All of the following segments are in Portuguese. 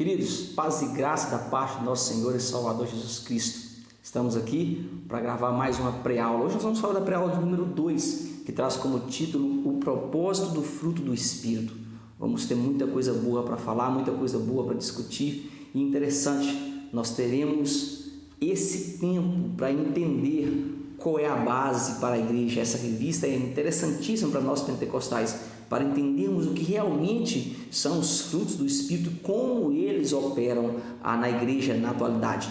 Queridos, paz e graça da parte do nosso Senhor e Salvador Jesus Cristo. Estamos aqui para gravar mais uma pré-aula. Hoje nós vamos falar da pré-aula número 2, que traz como título o propósito do fruto do Espírito. Vamos ter muita coisa boa para falar, muita coisa boa para discutir. E interessante, nós teremos esse tempo para entender qual é a base para a igreja. Essa revista é interessantíssima para nós pentecostais, para entendermos o que realmente são os frutos do Espírito, como eles operam na igreja na atualidade.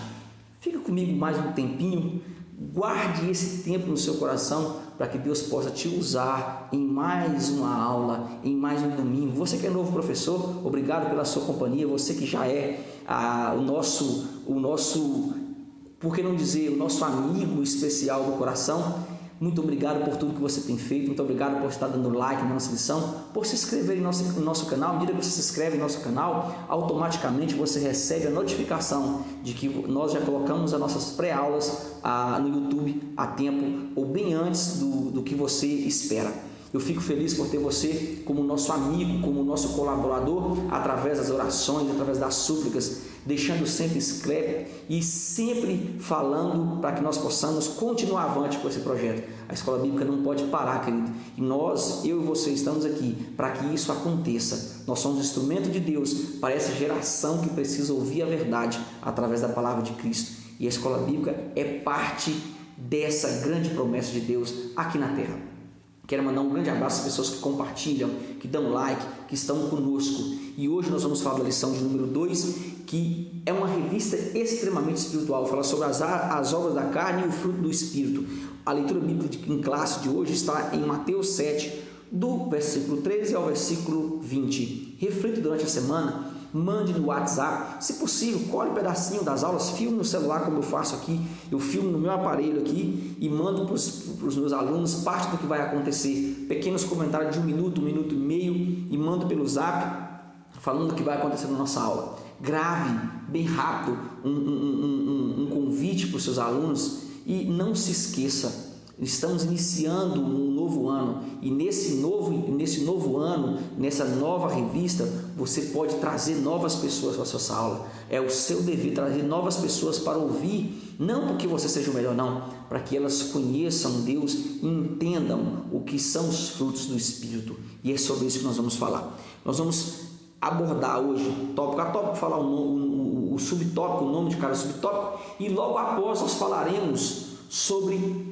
Fica comigo mais um tempinho, guarde esse tempo no seu coração para que Deus possa te usar em mais uma aula, em mais um domingo. Você que é novo professor, obrigado pela sua companhia. Você que já é o nosso, por que não dizer, o nosso amigo especial do coração, muito obrigado por tudo que você tem feito, muito obrigado por estar dando like na nossa lição, por se inscrever no nosso canal. À medida que você se inscreve no nosso canal, automaticamente você recebe a notificação de que nós já colocamos as nossas pré-aulas no YouTube a tempo ou bem antes do que você espera. Eu fico feliz por ter você como nosso amigo, como nosso colaborador, através das orações, através das súplicas, deixando sempre escreve e sempre falando para que nós possamos continuar avante com esse projeto. A Escola Bíblica não pode parar, querido. E nós, eu e você, estamos aqui para que isso aconteça. Nós somos instrumento de Deus para essa geração que precisa ouvir a verdade através da palavra de Cristo. E a Escola Bíblica é parte dessa grande promessa de Deus aqui na Terra. Quero mandar um grande abraço às pessoas que compartilham, que dão like, que estão conosco. E hoje nós vamos falar da lição de número 2, que é uma revista extremamente espiritual. Fala sobre as obras da carne e o fruto do Espírito. A leitura bíblica em classe de hoje está em Mateus 7, do versículo 13 ao versículo 20. Reflita durante a semana. Mande no WhatsApp, se possível, colhe um pedacinho das aulas, filme no celular como eu faço aqui, eu filmo no meu aparelho aqui e mando para os meus alunos parte do que vai acontecer, pequenos comentários de 1 minuto, 1 minuto e meio, e mando pelo Zap falando o que vai acontecer na nossa aula. Grave bem rápido um convite para os seus alunos e não se esqueça. Estamos iniciando um novo ano e nesse novo ano, nessa nova revista, você pode trazer novas pessoas para a sua aula. É o seu dever trazer novas pessoas para ouvir, não porque você seja o melhor, não, para que elas conheçam Deus e entendam o que são os frutos do Espírito. E é sobre isso que nós vamos falar. Nós vamos abordar hoje, tópico a tópico, falar o subtópico, o nome de cada subtópico, e logo após nós falaremos sobre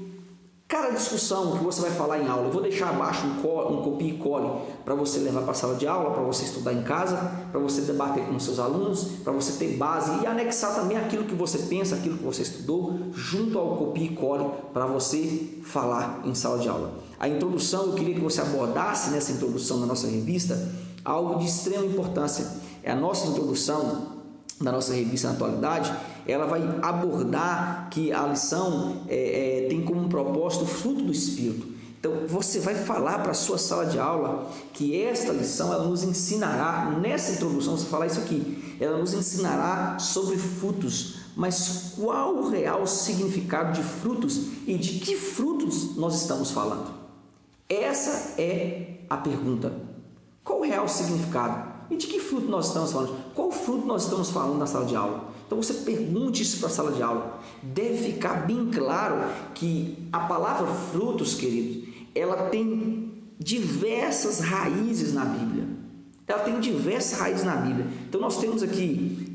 cada discussão que você vai falar em aula. Eu vou deixar abaixo um copia e cole para você levar para a sala de aula, para você estudar em casa, para você debater com os seus alunos, para você ter base e anexar também aquilo que você pensa, aquilo que você estudou, junto ao copia e cole para você falar em sala de aula. A introdução, eu queria que você abordasse nessa introdução da nossa revista algo de extrema importância. É a nossa introdução da nossa revista na atualidade. Ela vai abordar que a lição tem como propósito o fruto do Espírito. Então você vai falar para a sua sala de aula que esta lição ela nos ensinará, nessa introdução você falar isso aqui, ela nos ensinará sobre frutos, mas qual o real significado de frutos e de que frutos nós estamos falando? Essa é a pergunta. Qual o real significado? E de que fruto nós estamos falando? Qual fruto nós estamos falando na sala de aula? Então você pergunte isso para a sala de aula. Deve ficar bem claro que a palavra frutos, queridos, ela tem diversas raízes na Bíblia. Ela tem diversas raízes na Bíblia. Então nós temos aqui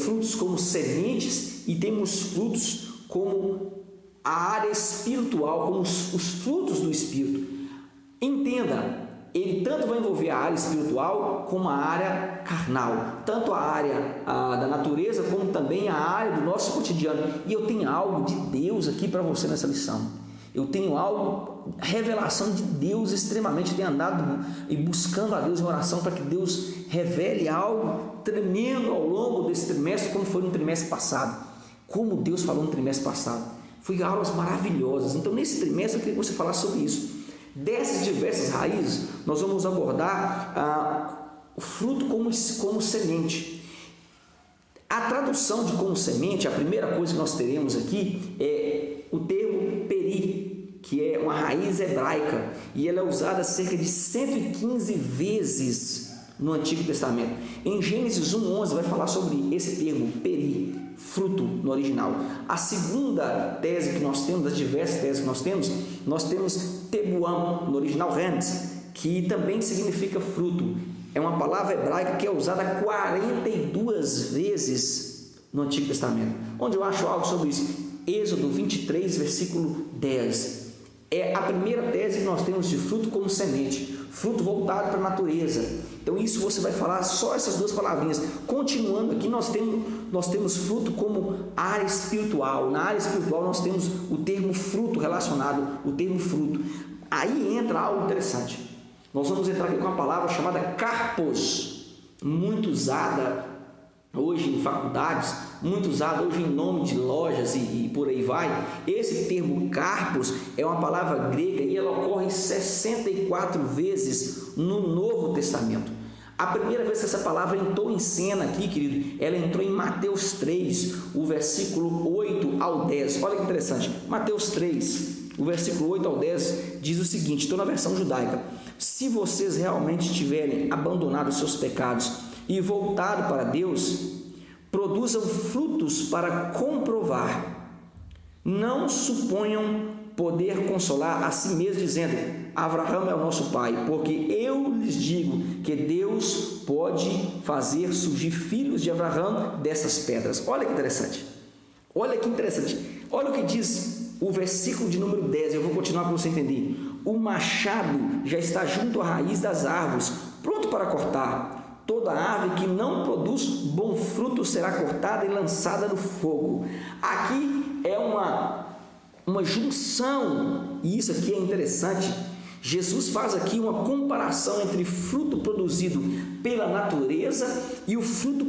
frutos como sementes e temos frutos como a área espiritual, como os frutos do Espírito. Entenda, ele tanto vai envolver a área espiritual como a área carnal, tanto a área da natureza como também a área do nosso cotidiano. E eu tenho algo de Deus aqui para você nessa lição. Eu tenho algo, revelação de Deus extremamente, tenho andado e buscando a Deus em oração para que Deus revele algo tremendo ao longo desse trimestre, como foi no trimestre passado. Como Deus falou no trimestre passado. Foi aulas maravilhosas. Então nesse trimestre eu queria que você falasse sobre isso. Dessas diversas raízes, nós vamos abordar o fruto como semente. A tradução de como semente, a primeira coisa que nós teremos aqui é o termo peri, que é uma raiz hebraica, e ela é usada cerca de 115 vezes no Antigo Testamento. Em Gênesis 1:11 vai falar sobre esse termo, peri, fruto no original. A segunda tese que nós temos, das diversas teses que nós temos tebuam, no original rams, que também significa fruto. É uma palavra hebraica que é usada 42 vezes no Antigo Testamento. Onde eu acho algo sobre isso? Êxodo 23, versículo 10. É a primeira tese que nós temos de fruto como semente, fruto voltado para a natureza. Então isso você vai falar só essas duas palavrinhas. Continuando aqui, nós temos fruto como área espiritual. Na área espiritual nós temos o termo fruto relacionado, o termo fruto. Aí entra algo interessante. Nós vamos entrar aqui com uma palavra chamada karpos, muito usada hoje em faculdades, muito usada hoje em nome de lojas e por aí vai. Esse termo karpos é uma palavra grega e ela ocorre 64 vezes no Novo Testamento. A primeira vez que essa palavra entrou em cena aqui, querido, ela entrou em Mateus 3, o versículo 8 ao 10. Olha que interessante, Mateus 3, o versículo 8 ao 10 diz o seguinte, estou na versão judaica: se vocês realmente tiverem abandonado os seus pecados e voltado para Deus, produzam frutos para comprovar. Não suponham poder consolar a si mesmo dizendo: Abraão é o nosso pai, porque eu lhes digo que Deus pode fazer surgir filhos de Abraão dessas pedras. Olha que interessante. Olha que interessante. Olha o que diz o versículo de número 10. Eu vou continuar para você entender. O machado já está junto à raiz das árvores, pronto para cortar. Toda árvore que não produz bom fruto será cortada e lançada no fogo. Aqui é uma junção, e isso aqui é interessante. Jesus faz aqui uma comparação entre fruto produzido pela natureza e o fruto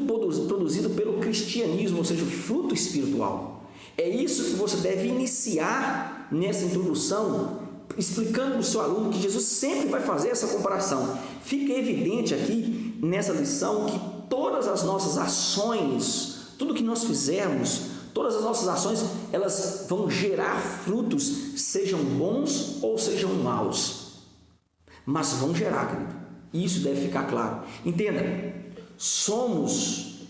produzido pelo cristianismo, ou seja, o fruto espiritual. É isso que você deve iniciar nessa introdução, explicando para o seu aluno que Jesus sempre vai fazer essa comparação. Fica evidente aqui nessa lição que todas as nossas ações, tudo que nós fizermos, todas as nossas ações, elas vão gerar frutos, sejam bons ou sejam maus, mas vão gerar, querido. Isso deve ficar claro. Entenda, somos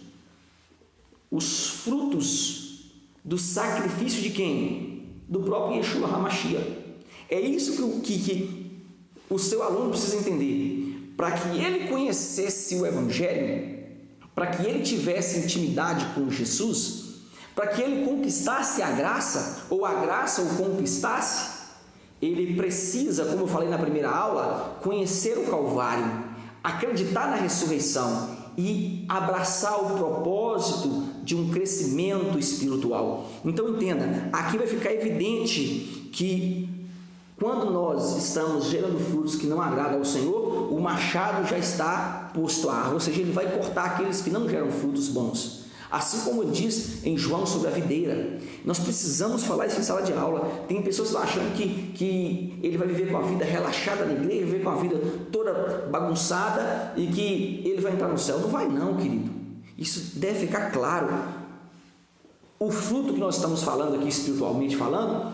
os frutos do sacrifício de quem? Do próprio Yeshua HaMashiach. É isso que o seu aluno precisa entender. Para que ele conhecesse o Evangelho, para que ele tivesse intimidade com Jesus, para que ele conquistasse a graça, ou a graça o conquistasse, ele precisa, como eu falei na primeira aula, conhecer o Calvário, acreditar na ressurreição e abraçar o propósito de um crescimento espiritual. Então entenda, aqui vai ficar evidente que quando nós estamos gerando frutos que não agradam ao Senhor, o machado já está posto à árvore, ou seja, ele vai cortar aqueles que não geram frutos bons. Assim como ele diz em João sobre a videira. Nós precisamos falar isso em sala de aula. Tem pessoas lá achando que ele vai viver com a vida relaxada na igreja, viver com a vida toda bagunçada e que ele vai entrar no céu. Não vai não, querido. Isso deve ficar claro. O fruto que nós estamos falando aqui, espiritualmente falando,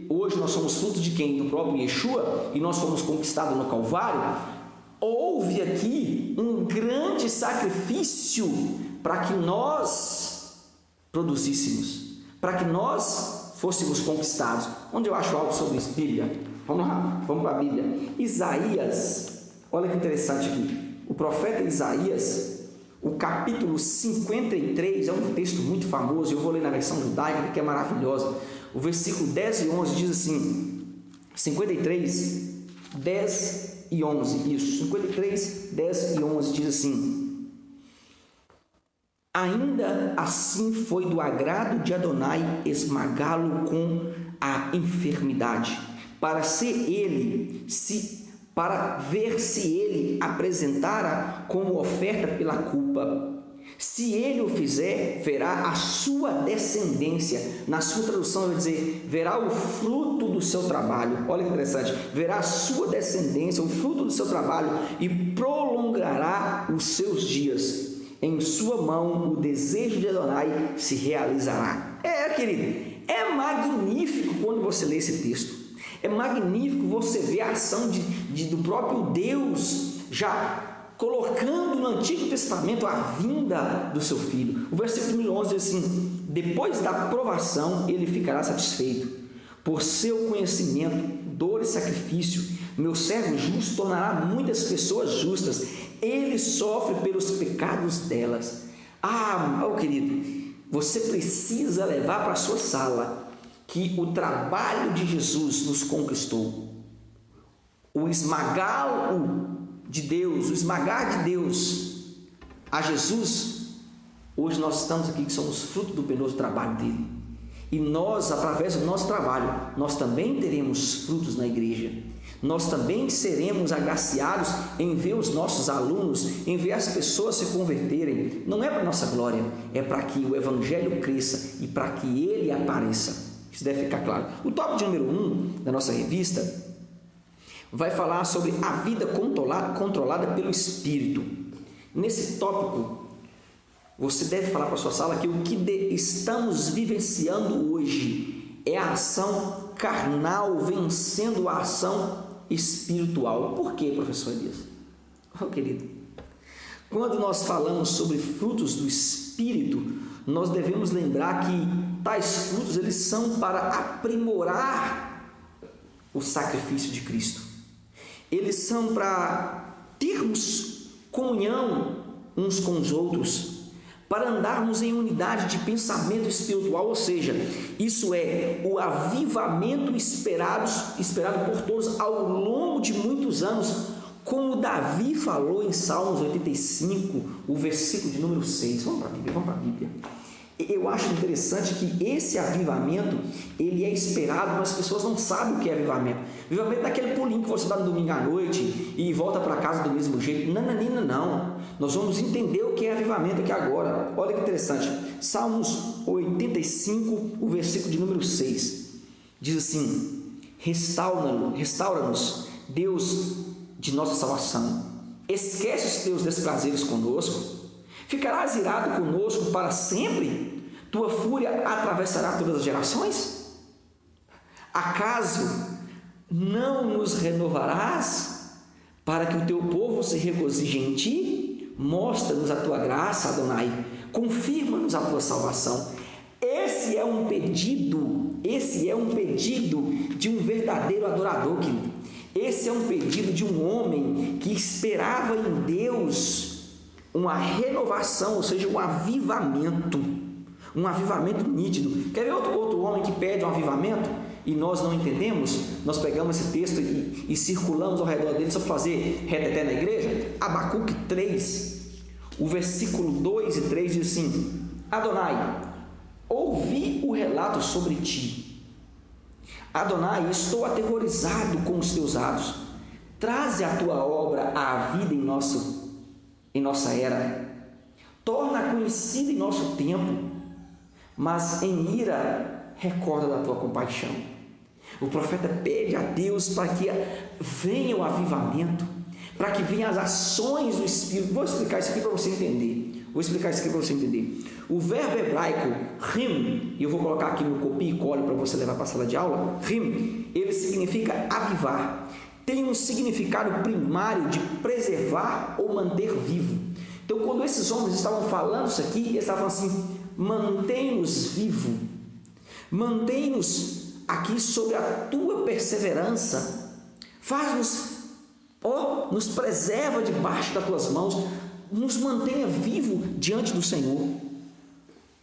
hoje nós somos fruto de quem? Do próprio Yeshua, e nós fomos conquistados no Calvário. Houve aqui um grande sacrifício para que nós produzíssemos, para que nós fôssemos conquistados. Onde eu acho algo sobre isso? Bíblia. Vamos lá, vamos para a Bíblia. Isaías, olha que interessante aqui. O profeta Isaías, o capítulo 53, é um texto muito famoso, eu vou ler na versão judaica, que é maravilhosa. O versículo 10 e 11 diz assim, 53, 10 e 11, isso, 53, 10 e 11 diz assim: ainda assim foi do agrado de Adonai esmagá-lo com a enfermidade, para ver se ele apresentara como oferta pela culpa. Se ele o fizer, verá a sua descendência. Na sua tradução vai dizer, verá o fruto do seu trabalho. Olha que interessante, verá a sua descendência, o fruto do seu trabalho, e prolongará os seus dias. Em sua mão o desejo de Adonai se realizará. Querido, é magnífico quando você lê esse texto. É magnífico você ver a ação do próprio Deus já colocando no Antigo Testamento a vinda do seu filho. O versículo número 11 diz assim: depois da provação ele ficará satisfeito, por seu conhecimento, dor e sacrifício, meu servo justo tornará muitas pessoas justas, ele sofre pelos pecados delas. Meu querido, você precisa levar para a sua sala que o trabalho de Jesus nos conquistou. O esmagar de Deus, o esmagar de Deus a Jesus, hoje nós estamos aqui que somos fruto do penoso trabalho dele. E nós, através do nosso trabalho, nós também teremos frutos na igreja. Nós também seremos agraciados em ver os nossos alunos, em ver as pessoas se converterem. Não é para nossa glória, é para que o evangelho cresça e para que ele apareça. Isso deve ficar claro. O tópico número 1 da nossa revista vai falar sobre a vida controlada pelo Espírito. Nesse tópico, você deve falar para a sua sala que o que estamos vivenciando hoje é a ação carnal vencendo a ação espiritual. Por quê, professor Elias? Querido, quando nós falamos sobre frutos do Espírito, nós devemos lembrar que tais frutos eles são para aprimorar o sacrifício de Cristo. Eles são para termos comunhão uns com os outros, para andarmos em unidade de pensamento espiritual, ou seja, isso é o avivamento esperado por todos ao longo de muitos anos, como Davi falou em Salmos 85, o versículo de número 6. Vamos para a Bíblia. Eu acho interessante que esse avivamento, ele é esperado, mas as pessoas não sabem o que é avivamento. Avivamento é aquele pulinho que você dá no domingo à noite e volta para casa do mesmo jeito. Não. Nós vamos entender o que é avivamento aqui agora. Olha que interessante. Salmos 85, o versículo de número 6. Diz assim: restaura-nos, Deus de nossa salvação. Esquece os teus desprazeres conosco. Ficarás irado conosco para sempre? Tua fúria atravessará todas as gerações? Acaso não nos renovarás para que o teu povo se regozije em ti? Mostra-nos a tua graça, Adonai. Confirma-nos a tua salvação. Esse é um pedido de um verdadeiro adorador, querido. Esse é um pedido de um homem que esperava em Deus uma renovação, ou seja, um avivamento nítido. Quer ver outro homem que pede um avivamento e nós não entendemos? Nós pegamos esse texto e circulamos ao redor dele só para fazer reteté na igreja. Abacuque 3, o versículo 2 e 3 diz assim: Adonai, ouvi o relato sobre ti. Adonai, estou aterrorizado com os teus atos. Traze a tua obra à vida em nossa era, torna conhecida em nosso tempo, mas em ira recorda da tua compaixão. O profeta pede a Deus para que venha o avivamento, para que venham as ações do Espírito. Vou explicar isso aqui para você entender. O verbo hebraico rim, e eu vou colocar aqui no copia e cole para você levar para a sala de aula. Rim, ele significa avivar. Tem um significado primário de preservar ou manter vivo. Então, quando esses homens estavam falando isso aqui, eles estavam assim: mantém-nos vivo, mantém-nos aqui sobre a tua perseverança, nos preserva debaixo das tuas mãos, nos mantenha vivo diante do Senhor.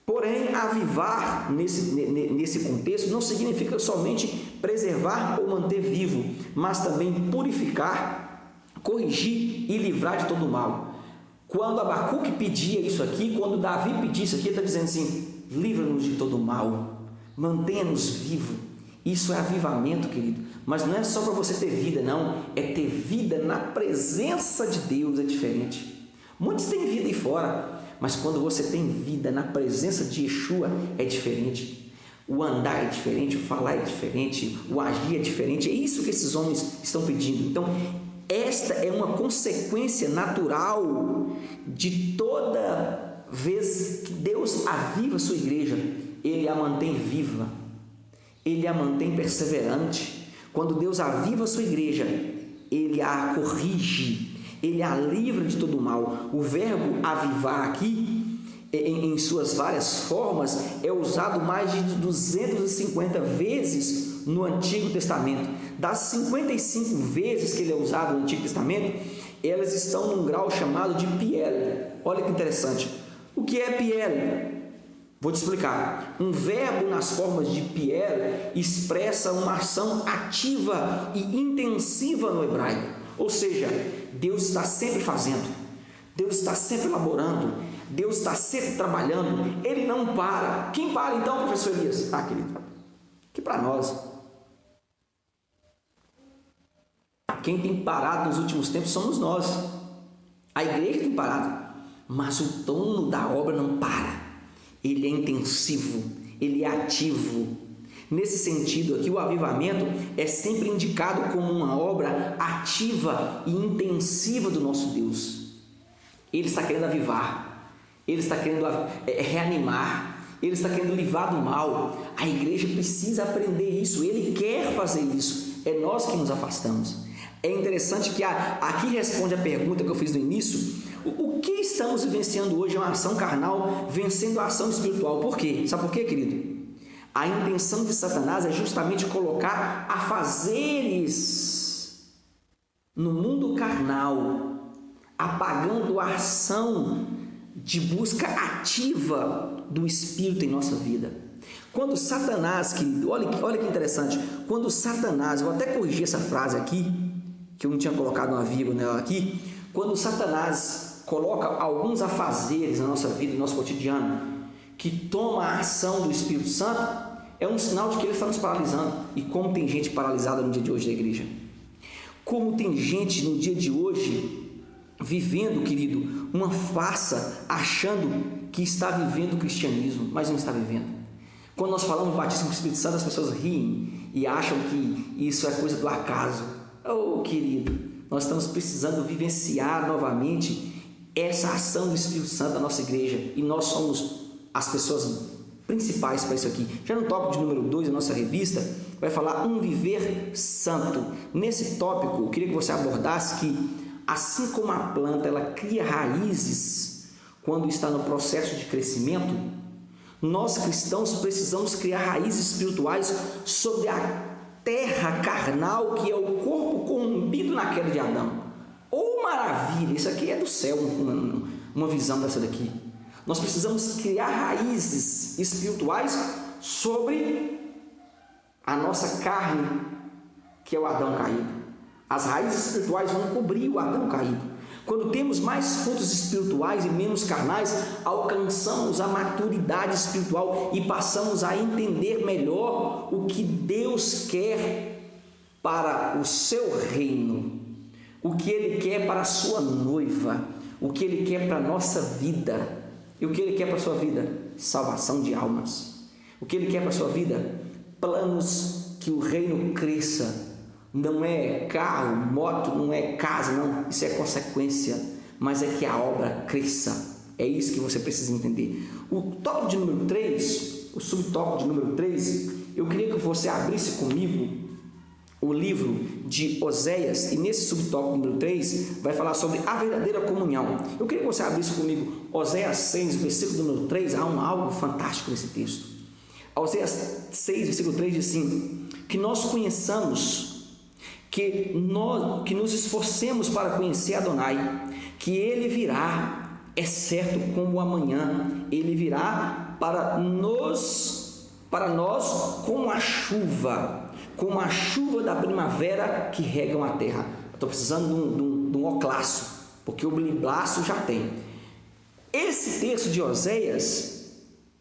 Porém, avivar nesse contexto não significa somente preservar ou manter vivo, mas também purificar, corrigir e livrar de todo o mal. Quando Abacuque pedia isso aqui, quando Davi pedia isso aqui, ele está dizendo assim: livra-nos de todo o mal, mantenha-nos vivos. Isso é avivamento, querido. Mas não é só para você ter vida, não. É ter vida na presença de Deus, é diferente. Muitos têm vida aí fora, mas quando você tem vida na presença de Yeshua, é diferente. O andar é diferente, o falar é diferente, o agir é diferente. É isso que esses homens estão pedindo. Então, esta é uma consequência natural de toda vez que Deus aviva a sua igreja. Ele a mantém viva, Ele a mantém perseverante. Quando Deus aviva a sua igreja, Ele a corrige, Ele a livra de todo o mal. O verbo avivar aqui, em suas várias formas, é usado mais de 250 vezes no Antigo Testamento. Das 55 vezes que ele é usado no Antigo Testamento, elas estão num grau chamado de piel. Olha que interessante. O que é piel? Vou te explicar. Um verbo nas formas de piel expressa uma ação ativa e intensiva no hebraico. Ou seja, Deus está sempre fazendo, Deus está sempre elaborando, Deus está sempre trabalhando, Ele não para. Quem para então, professor Elias? Querido, que para nós, quem tem parado nos últimos tempos somos nós. A igreja tem parado, mas o dono da obra não para. Ele é intensivo, ele é ativo. Nesse sentido aqui, o avivamento é sempre indicado como uma obra ativa e intensiva do nosso Deus. Ele está querendo avivar, ele está querendo reanimar, ele está querendo livrar do mal. A igreja precisa aprender isso, ele quer fazer isso. É nós que nos afastamos. É interessante que aqui responde a pergunta que eu fiz no início. O que estamos vivenciando hoje é uma ação carnal vencendo a ação espiritual. Por quê? Sabe por quê, querido? A intenção de Satanás é justamente colocar afazeres no mundo carnal, apagando a ação de busca ativa do Espírito em nossa vida. Quando Satanás, querido, olha que interessante, quando Satanás, eu vou até corrigir essa frase aqui, que eu não tinha colocado uma vírgula nela aqui, quando Satanás coloca alguns afazeres na nossa vida, no nosso cotidiano, que toma a ação do Espírito Santo, é um sinal de que ele está nos paralisando. E como tem gente paralisada no dia de hoje da igreja, como tem gente no dia de hoje vivendo, querido, uma farsa, achando que está vivendo o cristianismo, mas não está vivendo. Quando nós falamos batismo com o Espírito Santo, as pessoas riem e acham que isso é coisa do acaso. Oh, querido, nós estamos precisando vivenciar novamente essa ação do Espírito Santo na nossa igreja, e nós somos as pessoas principais para isso aqui. Já no tópico de número 2 da nossa revista, vai falar um viver santo. Nesse tópico, eu queria que você abordasse que, assim como a planta ela cria raízes quando está no processo de crescimento, nós cristãos precisamos criar raízes espirituais sobre a terra carnal, que é o corpo corrompido na queda de Adão. Oh, maravilha! Isso aqui é do céu, uma visão dessa daqui. Nós precisamos criar raízes espirituais sobre a nossa carne, que é o Adão caído. As raízes espirituais vão cobrir o Adão caído. Quando temos mais frutos espirituais e menos carnais, alcançamos a maturidade espiritual e passamos a entender melhor o que Deus quer para o seu reino, o que Ele quer para a sua noiva, o que Ele quer para a nossa vida. E o que Ele quer para a sua vida? Salvação de almas. O que Ele quer para a sua vida? Planos que o reino cresça. Não é carro, moto, não é casa, não. Isso é consequência. Mas é que a obra cresça. É isso que você precisa entender. O tópico de número 3, o subtópico de número 3, eu queria que você abrisse comigo o livro de Oséias, e nesse subtópico número 3 vai falar sobre a verdadeira comunhão. Eu queria que você abrisse comigo Oséias 6, versículo número 3. Há algo fantástico nesse texto. Oséias 6, versículo 3 diz assim: que nós conheçamos, que nos esforcemos para conhecer Adonai, que Ele virá, é certo como amanhã, Ele virá para nós como a chuva da primavera que regam a terra. Estou precisando de um oclaço, porque o blibaço já tem. Esse texto de Oséias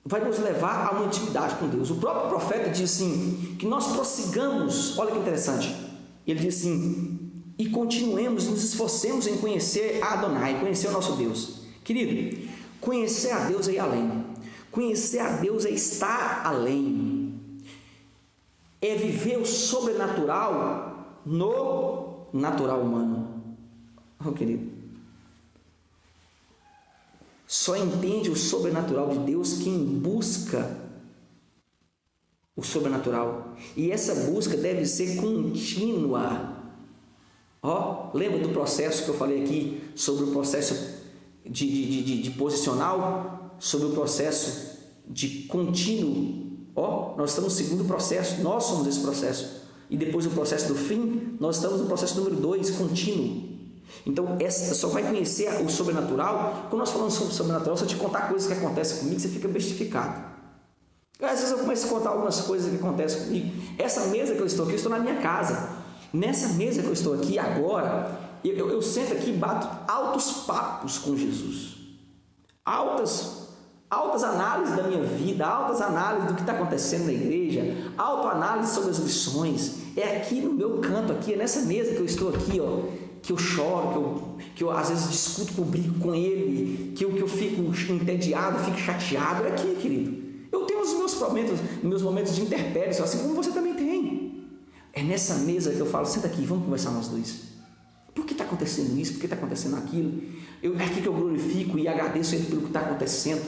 vai nos levar a uma intimidade com Deus. O próprio profeta diz assim, que nós prossigamos, olha que interessante, ele diz assim, e continuemos, nos esforcemos em conhecer a Adonai, conhecer o nosso Deus. Querido, conhecer a Deus é ir além, conhecer a Deus é estar além, é viver o sobrenatural no natural humano. Oh, querido, só entende o sobrenatural de Deus quem busca o sobrenatural. E essa busca deve ser contínua. Lembra do processo que eu falei aqui sobre o processo de posicional, sobre o processo de contínuo? Nós estamos no segundo processo, nós somos esse processo. E depois do processo do fim, nós estamos no processo número 2, contínuo. Então, só vai conhecer o sobrenatural. Quando nós falamos sobre o sobrenatural, se eu te contar coisas que acontecem comigo, você fica bestificado. Às vezes eu começo a contar algumas coisas que acontecem comigo. Essa mesa que eu estou na minha casa. Nessa mesa que eu estou aqui agora, eu sento aqui e bato altos papos com Jesus. Altas análises da minha vida, altas análises do que está acontecendo na igreja, autoanálise sobre as lições. É aqui no meu canto, aqui, é nessa mesa que eu estou aqui, que eu choro, que eu às vezes discuto, que eu brigo com ele, que eu fico entediado, fico chateado. É aqui, querido. Eu tenho os meus momentos de intempéries, assim como você também tem. É nessa mesa que eu falo, senta aqui, vamos conversar nós dois. Por que está acontecendo isso? Por que está acontecendo aquilo? É aqui que eu glorifico e agradeço ele pelo que está acontecendo,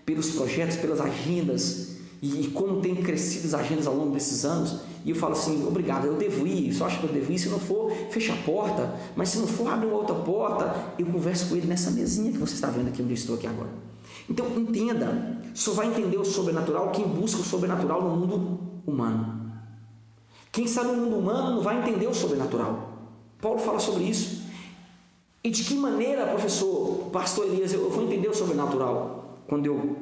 pelos projetos, pelas agendas, e como tem crescido as agendas ao longo desses anos. E eu falo assim, obrigado, eu devo ir, só acho que eu devo ir. Se não for, fecha a porta, mas se não for, abre uma outra porta. Eu converso com ele nessa mesinha que você está vendo aqui, onde eu estou aqui agora. Então, entenda, só vai entender o sobrenatural quem busca o sobrenatural no mundo humano. Quem está no mundo humano não vai entender o sobrenatural. Paulo fala sobre isso. E de que maneira, pastor Elias, eu vou entender o sobrenatural? Quando eu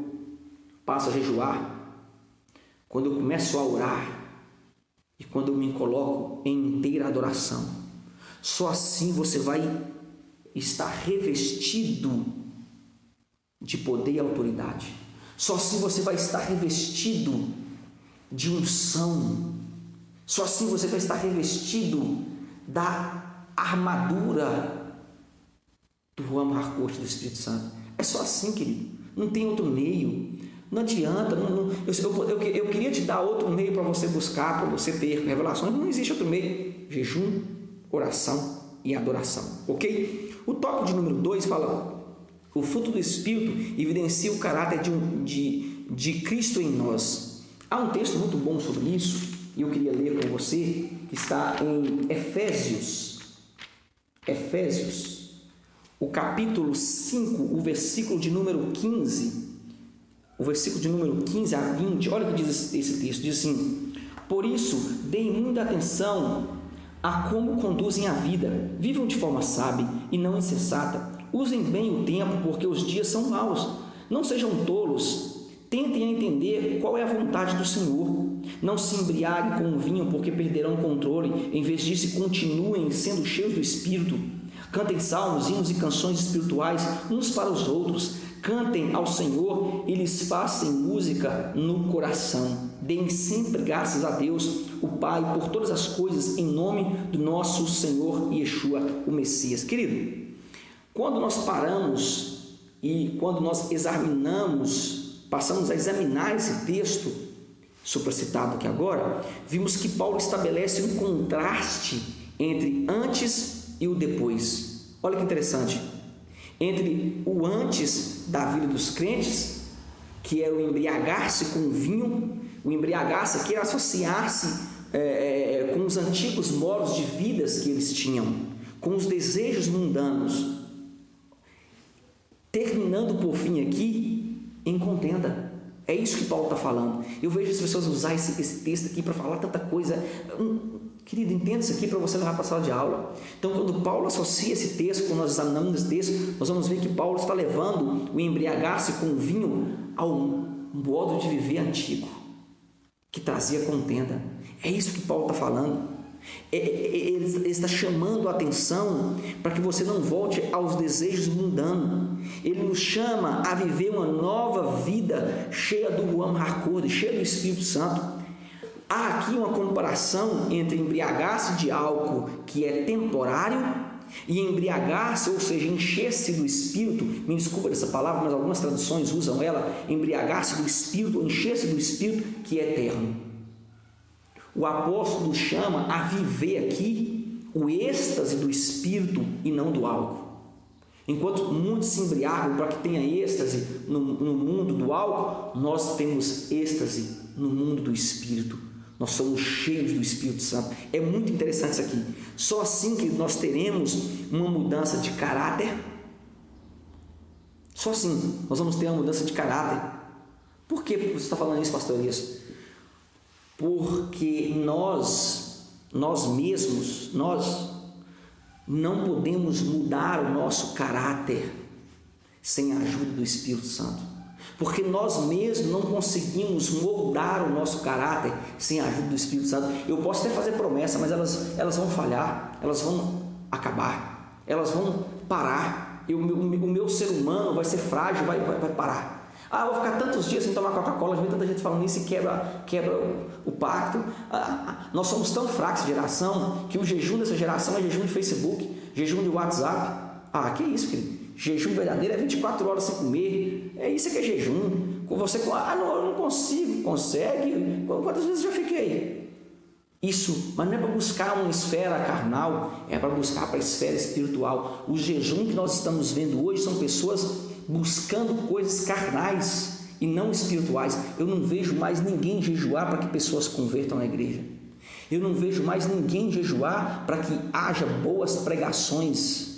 passo a jejuar, quando eu começo a orar e quando eu me coloco em inteira adoração. Só assim você vai estar revestido de poder e autoridade. Só assim você vai estar revestido de unção. Só assim você vai estar revestido da armadura do Amar-Corte do Espírito Santo. É só assim, querido. Não tem outro meio. Não adianta. Eu queria te dar outro meio para você buscar, para você ter revelações. Não existe outro meio. Jejum, oração e adoração. Ok? O tópico de número 2 fala: o fruto do Espírito evidencia o caráter de Cristo em nós. Há um texto muito bom sobre isso. E eu queria ler com você, que está em Efésios, o capítulo 5, o versículo de número 15, a 20, olha o que diz esse texto, diz assim: por isso, deem muita atenção a como conduzem a vida, vivam de forma sábia e não insensata, usem bem o tempo, porque os dias são maus, não sejam tolos, tentem entender qual é a vontade do Senhor. Não se embriaguem com o vinho, porque perderão o controle. Em vez disso, continuem sendo cheios do Espírito. Cantem salmos, hinos e canções espirituais uns para os outros. Cantem ao Senhor e lhes façam música no coração. Deem sempre graças a Deus, o Pai, por todas as coisas, em nome do nosso Senhor Yeshua, o Messias. Querido, quando nós paramos e quando nós passamos a examinar esse texto supracitado aqui agora, vimos que Paulo estabelece um contraste entre antes e o depois. Olha que interessante. Entre o antes da vida dos crentes, que era o embriagar-se com o vinho, o embriagar-se que era associar-se com os antigos modos de vidas que eles tinham, com os desejos mundanos, terminando por fim aqui em contenda. É isso que Paulo está falando. Eu vejo as pessoas usar esse texto aqui para falar tanta coisa. Querido, entenda isso aqui para você levar para a sala de aula. Então, quando Paulo associa esse texto, quando nós examinamos esse texto, nós vamos ver que Paulo está levando o embriagar-se com o vinho ao modo de viver antigo, que trazia contenda. É isso que Paulo está falando. Ele está chamando a atenção para que você não volte aos desejos mundanos. Ele nos chama a viver uma nova vida cheia do Ruach HaKodesh, cheia do Espírito Santo. Há aqui uma comparação entre embriagar-se de álcool, que é temporário, e embriagar-se, ou seja, encher-se do Espírito. Me desculpa dessa palavra, mas algumas traduções usam ela: embriagar-se do Espírito, encher-se do Espírito, que é eterno. O apóstolo chama a viver aqui o êxtase do Espírito e não do álcool. Enquanto muitos se embriagam para que tenha êxtase no mundo do álcool, nós temos êxtase no mundo do Espírito, nós somos cheios do Espírito Santo. É muito interessante isso aqui. Só assim que nós teremos uma mudança de caráter. Só assim nós vamos ter uma mudança de caráter. Por que você está falando isso, pastor Elias? Porque nós mesmos, nós não podemos mudar o nosso caráter sem a ajuda do Espírito Santo. Porque nós mesmos não conseguimos moldar o nosso caráter sem a ajuda do Espírito Santo. Eu posso até fazer promessa, mas elas vão falhar, elas vão acabar, elas vão parar. O meu ser humano vai ser frágil, vai parar. Vou ficar tantos dias sem tomar Coca-Cola. Já vi tanta gente falando isso e quebra o pacto. Nós somos tão fracos de geração que o jejum dessa geração é jejum de Facebook, jejum de WhatsApp. Que isso, querido? Jejum verdadeiro é 24 horas sem comer. Isso que é jejum. Com você, eu não consigo. Consegue? Quantas vezes eu já fiquei? Isso, mas não é para buscar uma esfera carnal, é para buscar para a esfera espiritual. O jejum que nós estamos vendo hoje são pessoas buscando coisas carnais e não espirituais. Eu não vejo mais ninguém jejuar para que pessoas convertam na igreja. Eu não vejo mais ninguém jejuar para que haja boas pregações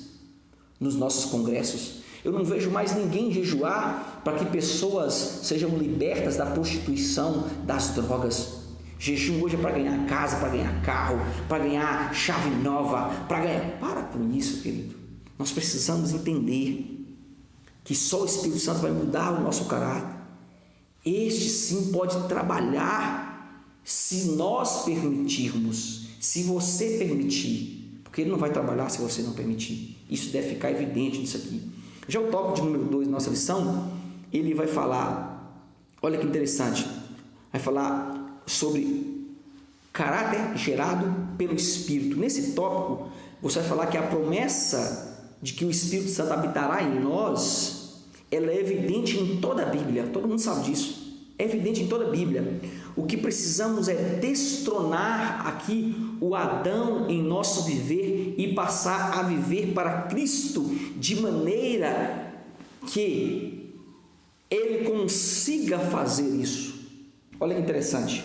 nos nossos congressos. Eu não vejo mais ninguém jejuar para que pessoas sejam libertas da prostituição, das drogas. Jejum hoje é para ganhar casa, para ganhar carro, para ganhar chave nova, para ganhar... Para com isso, querido. Nós precisamos entender que só o Espírito Santo vai mudar o nosso caráter. Este sim pode trabalhar se nós permitirmos, se você permitir, porque ele não vai trabalhar se você não permitir. Isso deve ficar evidente nisso aqui. Já o tópico de número 2 da nossa lição, ele vai falar, olha que interessante, vai falar sobre caráter gerado pelo Espírito. Nesse tópico, você vai falar que a promessa de que o Espírito Santo habitará em nós, ela é evidente em toda a Bíblia. Todo mundo sabe disso. É evidente em toda a Bíblia. O que precisamos é destronar aqui o Adão em nosso viver e passar a viver para Cristo de maneira que Ele consiga fazer isso. Olha que interessante.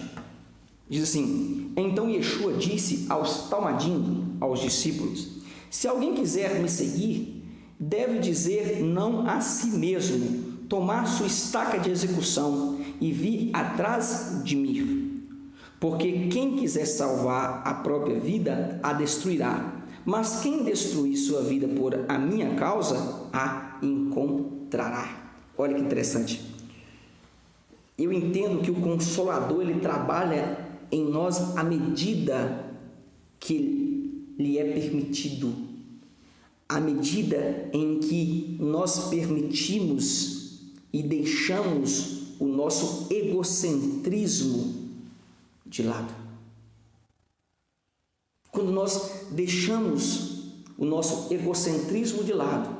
Diz assim: então Yeshua disse aos talmidim, aos discípulos: se alguém quiser me seguir, deve dizer não a si mesmo, tomar sua estaca de execução e vir atrás de mim. Porque quem quiser salvar a própria vida, a destruirá. Mas quem destruir sua vida por a minha causa, a encontrará. Olha que interessante. Eu entendo que o Consolador, ele trabalha em nós à medida que lhe é permitido, à medida em que nós permitimos e deixamos o nosso egocentrismo de lado. Quando nós deixamos o nosso egocentrismo de lado,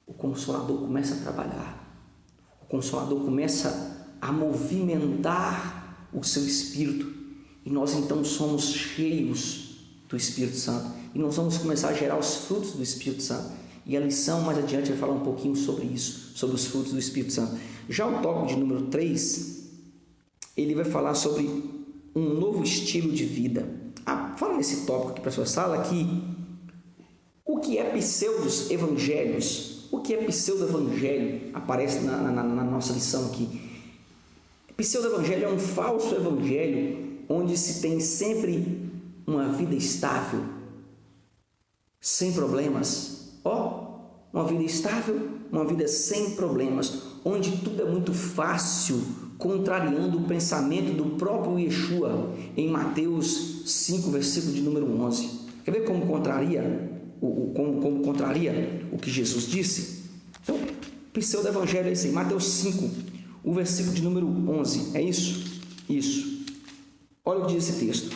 o Consolador começa a trabalhar, o Consolador começa a movimentar o seu Espírito, e nós então somos cheios do Espírito Santo, e nós vamos começar a gerar os frutos do Espírito Santo. E a lição mais adiante vai falar um pouquinho sobre isso, sobre os frutos do Espírito Santo. Já o tópico de número 3, ele vai falar sobre um novo estilo de vida. Fala nesse tópico aqui para a sua sala que o que é pseudos evangelhos, o que é pseudo-evangelho, aparece na nossa lição aqui. Pseudo-evangelho é um falso evangelho onde se tem sempre uma vida estável, sem problemas. Uma vida estável, uma vida sem problemas, onde tudo é muito fácil, contrariando o pensamento do próprio Yeshua em Mateus 5, versículo de número 11. Quer ver como contraria como contraria o que Jesus disse? Então, pseudo-evangelho é esse, Mateus 5, o versículo de número 11. É isso? Isso. Olha o que diz esse texto.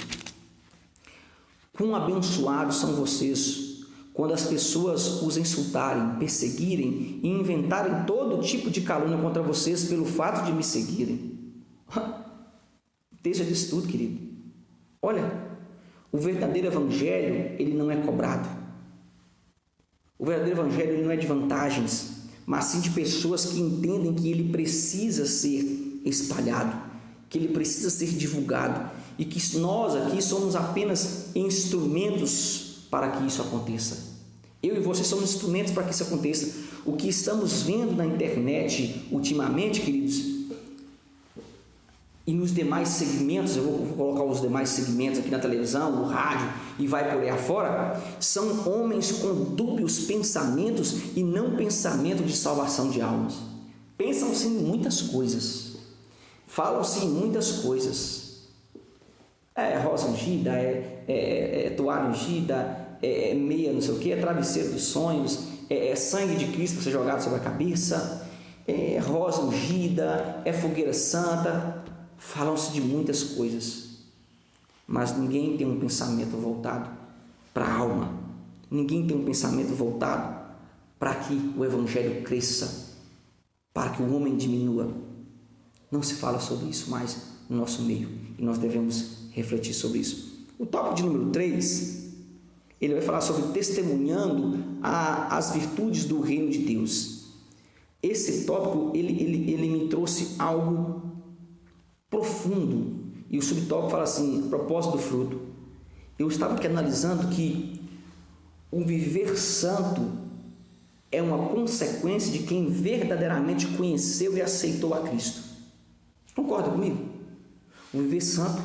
Quão abençoados são vocês quando as pessoas os insultarem, perseguirem e inventarem todo tipo de calúnia contra vocês pelo fato de me seguirem. Deixa disso tudo, querido. Olha, o verdadeiro evangelho, ele não é cobrado. O verdadeiro evangelho, ele não é de vantagens, mas sim de pessoas que entendem que ele precisa ser espalhado. que ele precisa ser divulgado e que nós aqui somos apenas instrumentos para que isso aconteça. Eu e você somos instrumentos para que isso aconteça. O que estamos vendo na internet ultimamente, queridos, e nos demais segmentos, eu vou colocar os demais segmentos aqui na televisão, no rádio e vai por aí afora, são homens com dúbios pensamentos e não pensamento de salvação de almas. Pensam-se em muitas coisas, falam-se em muitas coisas. Rosa ungida, toalha ungida, meia não sei o que, travesseiro dos sonhos, sangue de Cristo ser jogado sobre a cabeça, rosa ungida, fogueira santa. Falam-se de muitas coisas, mas ninguém tem um pensamento voltado para a alma, ninguém tem um pensamento voltado para que o Evangelho cresça, para que o homem diminua. Não se fala sobre isso mais no nosso meio e nós devemos refletir sobre isso. O tópico de número 3, ele vai falar sobre testemunhando as virtudes do reino de Deus. Esse tópico ele me trouxe algo profundo, e o subtópico fala assim: propósito do fruto. Eu estava aqui analisando que o viver santo é uma consequência de quem verdadeiramente conheceu e aceitou a Cristo. Concorda comigo? O viver santo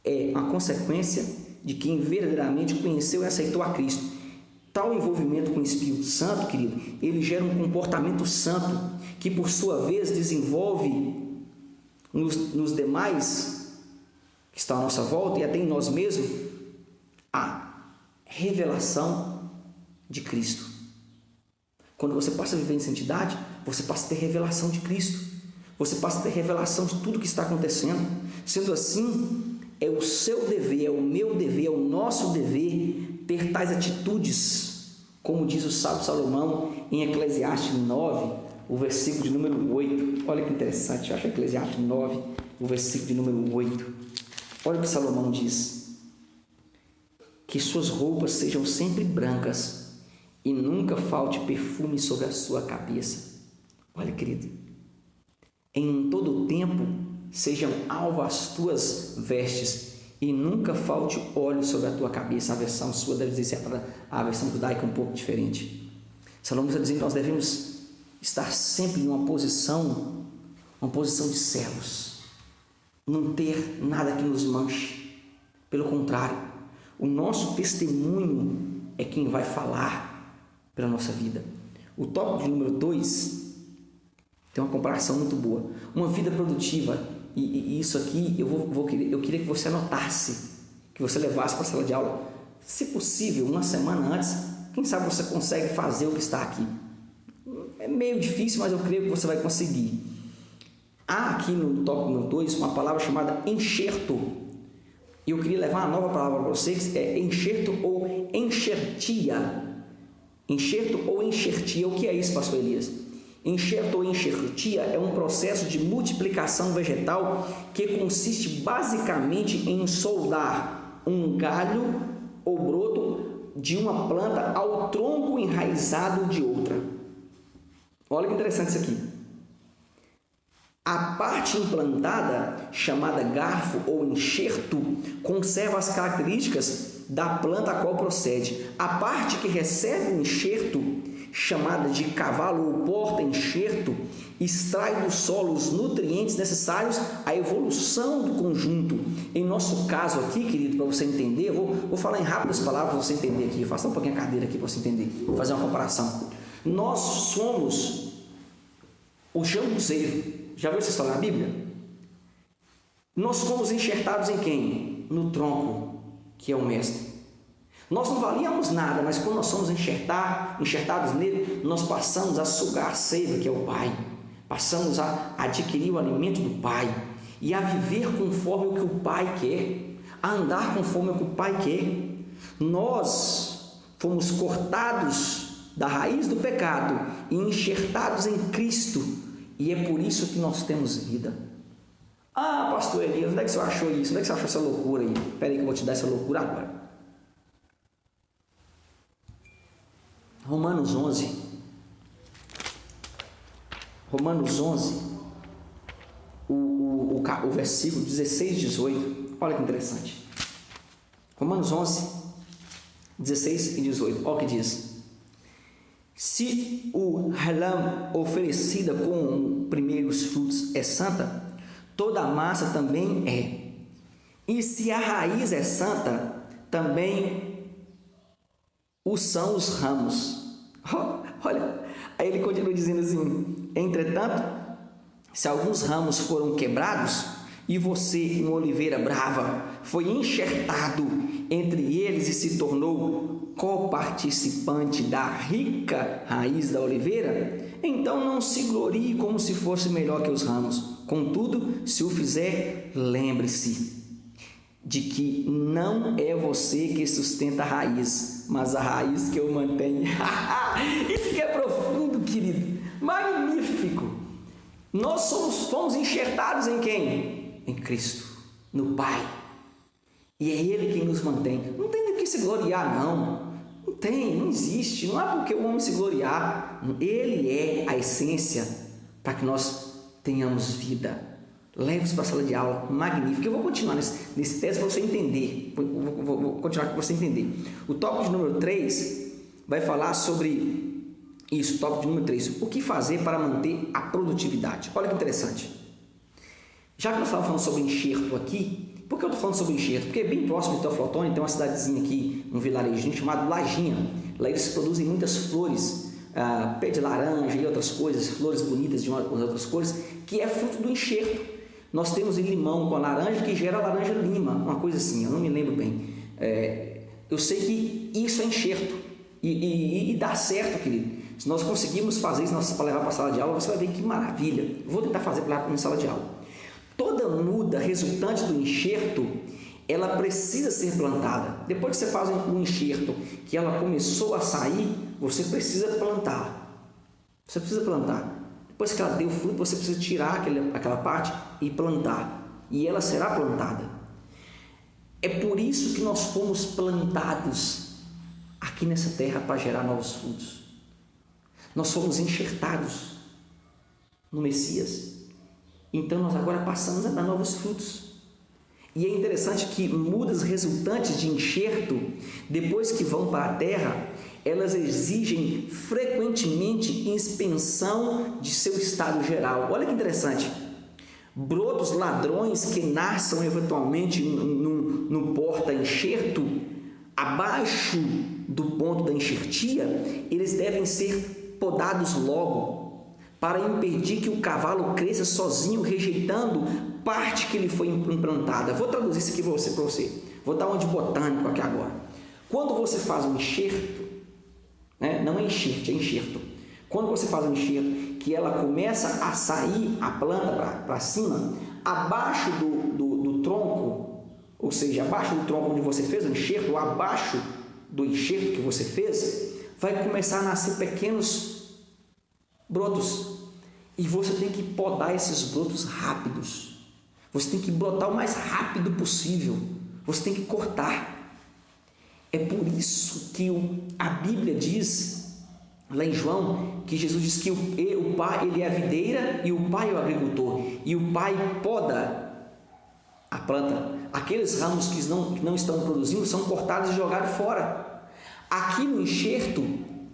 é uma consequência de quem verdadeiramente conheceu e aceitou a Cristo. Tal envolvimento com o Espírito Santo, querido, ele gera um comportamento santo que, por sua vez, desenvolve nos demais que estão à nossa volta e até em nós mesmos a revelação de Cristo. Quando você passa a viver em santidade, você passa a ter revelação de Cristo, você passa a ter revelação de tudo que está acontecendo. Sendo assim, é o seu dever, é o meu dever, é o nosso dever ter tais atitudes, como diz o sábio Salomão em Eclesiastes 9, o versículo de número 8. Olha que interessante, eu acho Eclesiastes 9, o versículo de número 8. Olha o que Salomão diz: que suas roupas sejam sempre brancas e nunca falte perfume sobre a sua cabeça. Olha, querido, em todo o tempo sejam alvas as tuas vestes e nunca falte óleo sobre a tua cabeça. A versão sua deve dizer, a versão judaica é um pouco diferente. Salomão está dizendo que nós devemos estar sempre em uma posição de servos, não ter nada que nos manche. Pelo contrário, o nosso testemunho é quem vai falar pela nossa vida. O tópico de número 2 tem uma comparação muito boa. Uma vida produtiva, e isso aqui eu queria que você anotasse, que você levasse para a sala de aula, se possível, uma semana antes. Quem sabe você consegue fazer o que está aqui. É meio difícil, mas eu creio que você vai conseguir. Há aqui no tópico número 2 uma palavra chamada enxerto. E eu queria levar uma nova palavra para vocês, é enxerto ou enxertia. Enxerto ou enxertia, o que é isso, pastor Elias? Enxerto ou enxertia é um processo de multiplicação vegetal que consiste basicamente em soldar um galho ou broto de uma planta ao tronco enraizado de outra. Olha que interessante isso aqui. A parte implantada, chamada garfo ou enxerto, conserva as características da planta a qual procede. A parte que recebe o enxerto, chamada de cavalo ou porta-enxerto, extrai do solo os nutrientes necessários à evolução do conjunto. Em nosso caso aqui, querido, para você entender, eu vou falar em rápidas palavras para você entender aqui. Faça um pouquinho a cadeira aqui para você entender, vou fazer uma comparação. Nós somos o jambuzeiro. Já viu essa história na Bíblia? Nós fomos enxertados em quem? No tronco, que é o mestre. Nós não valíamos nada, mas quando nós somos enxertados nele, nós passamos a sugar a seiva, que é o Pai. Passamos a adquirir o alimento do Pai e a viver conforme o que o Pai quer, a andar conforme o que o Pai quer. Nós fomos cortados da raiz do pecado e enxertados em Cristo. E é por isso que nós temos vida. Ah, pastor Elias, onde é que você achou isso? Onde é que você achou essa loucura aí? Espera aí que eu vou te dar essa loucura agora. Romanos 11. Romanos 11. o versículo 16 e 18. Olha que interessante. Romanos 11, 16 e 18. Olha o que diz. Se o halam oferecida com primeiros frutos é santa, toda a massa também é. E se a raiz é santa, também o são os ramos. Olha, aí ele continua dizendo assim: entretanto, se alguns ramos foram quebrados, e você, uma oliveira brava, foi enxertado entre eles e se tornou coparticipante da rica raiz da oliveira, então não se glorie como se fosse melhor que os ramos. Contudo, se o fizer, lembre-se de que não é você que sustenta a raiz, mas a raiz que o mantém. Isso que é profundo, querido, magnífico. Nós fomos enxertados em quem? Em Cristo, no Pai. E é Ele quem nos mantém. Não tem do que se gloriar, não. Não tem, não existe. Não há porque o homem se gloriar. Ele é a essência para que nós tenhamos vida. Leve-os para a sala de aula, magnífico. Eu vou continuar nesse texto para você entender. Vou continuar para você entender. O tópico de número 3 vai falar sobre isso. Tópico de número 3. O que fazer para manter a produtividade? Olha que interessante. Já que nós estávamos falando sobre enxerto aqui, por que eu estou falando sobre enxerto? Porque bem próximo de Teoflotone tem uma cidadezinha aqui, um vilarejinho chamado Lajinha. Lá eles produzem muitas flores, pé de laranja e outras coisas, flores bonitas de outras cores, que é fruto do enxerto. Nós temos limão com a laranja que gera laranja lima, uma coisa assim, eu não me lembro bem. Eu sei que isso é enxerto e dá certo, querido. Se nós conseguirmos fazer isso para levar para a sala de aula, você vai ver que maravilha. Eu vou tentar fazer para a sala de aula. Toda muda resultante do enxerto, ela precisa ser plantada. Depois que você faz um enxerto, que ela começou a sair, você precisa plantar. Você precisa plantar. Depois que ela deu fruto, você precisa tirar aquela parte e plantar. E ela será plantada. É por isso que nós fomos plantados aqui nessa terra para gerar novos frutos. Nós fomos enxertados no Messias. Então nós agora passamos a dar novos frutos. E é interessante que mudas resultantes de enxerto, depois que vão para a terra, elas exigem frequentemente inspeção de seu estado geral. Olha que interessante. Brotos ladrões que nasçam eventualmente no porta-enxerto, abaixo do ponto da enxertia, eles devem ser podados logo, para impedir que o cavalo cresça sozinho, rejeitando parte que lhe foi implantada. Vou traduzir isso aqui para você. Vou dar um de botânico aqui agora. Quando você faz um enxerto, não é enxerto, é enxerto. Quando você faz um enxerto, que ela começa a sair a planta para cima, abaixo do tronco, ou seja, abaixo do tronco onde você fez o enxerto, ou abaixo do enxerto que você fez, vai começar a nascer pequenos brotos. E você tem que podar esses brotos rápidos. Você tem que brotar o mais rápido possível. Você tem que cortar. É por isso que a Bíblia diz, lá em João, que Jesus diz que o Pai ele é a videira e o Pai é o agricultor. E o Pai poda a planta. Aqueles ramos que não estão produzindo são cortados e jogados fora. Aqui no enxerto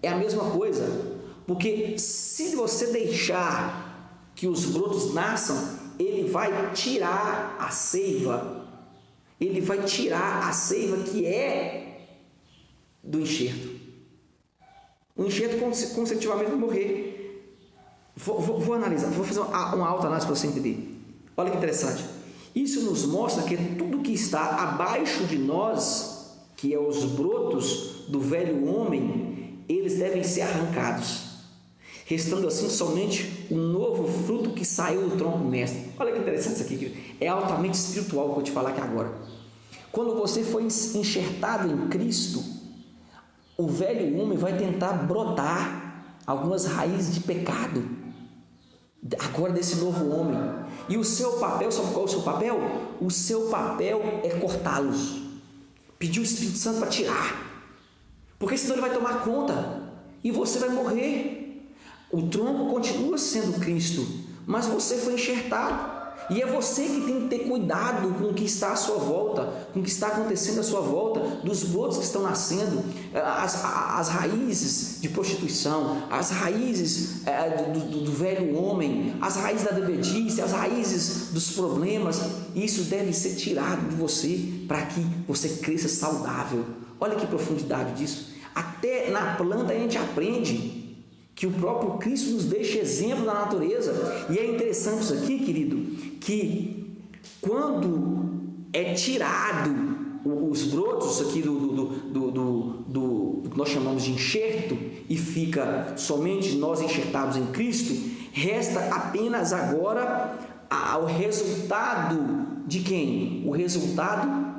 é a mesma coisa. Porque se você deixar que os brotos nasçam, ele vai tirar a seiva. Ele vai tirar a seiva que é do enxerto. O enxerto consecutivamente vai morrer. Vou analisar, vou fazer uma autoanálise para você entender. Olha que interessante. Isso nos mostra que tudo que está abaixo de nós, que é os brotos do velho homem, eles devem ser arrancados, restando assim somente um novo fruto que saiu do tronco mestre. Olha que interessante isso aqui, querido. É altamente espiritual que eu vou te falar aqui agora. Quando você foi enxertado em Cristo, o velho homem vai tentar brotar algumas raízes de pecado, agora desse novo homem. E o seu papel, sabe qual é o seu papel? O seu papel é cortá-los. Pedir o Espírito Santo para tirar. Porque senão ele vai tomar conta e você vai morrer. O tronco continua sendo Cristo, mas você foi enxertado. E é você que tem que ter cuidado com o que está à sua volta, com o que está acontecendo à sua volta, dos brotos que estão nascendo, as raízes de prostituição, as raízes do velho homem, as raízes da bebedice, as raízes dos problemas. Isso deve ser tirado de você para que você cresça saudável. Olha que profundidade disso. Até na planta a gente aprende que o próprio Cristo nos deixa exemplo da natureza. E é interessante isso aqui, querido, que quando é tirado os brotos aqui do que nós chamamos de enxerto, e fica somente nós enxertados em Cristo, resta apenas agora o resultado de quem? O resultado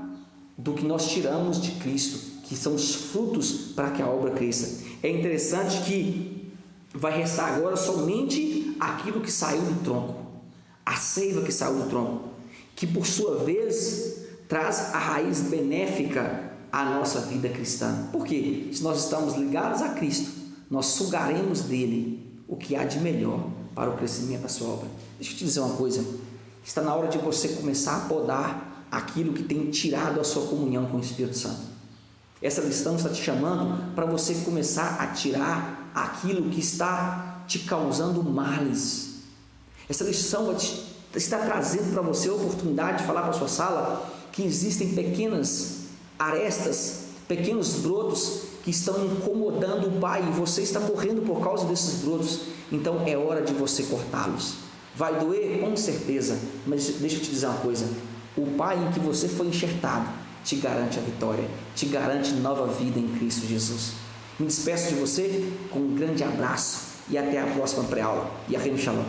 do que nós tiramos de Cristo, que são os frutos para que a obra cresça. É interessante que vai restar agora somente aquilo que saiu do tronco, a seiva que saiu do tronco, que por sua vez traz a raiz benéfica à nossa vida cristã. Por quê? Se nós estamos ligados a Cristo, nós sugaremos dele o que há de melhor para o crescimento da sua obra. Deixa eu te dizer uma coisa, está na hora de você começar a podar aquilo que tem tirado a sua comunhão com o Espírito Santo. Essa lição está te chamando para você começar a tirar aquilo que está te causando males. Essa lição está trazendo para você a oportunidade de falar para a sua sala que existem pequenas arestas, pequenos brotos que estão incomodando o Pai, e você está morrendo por causa desses brotos. Então é hora de você cortá-los. Vai doer? Com certeza, mas deixa eu te dizer uma coisa, o Pai em que você foi enxertado te garante a vitória, te garante nova vida em Cristo Jesus. Me despeço de você com um grande abraço e até a próxima pré-aula. E Shalom.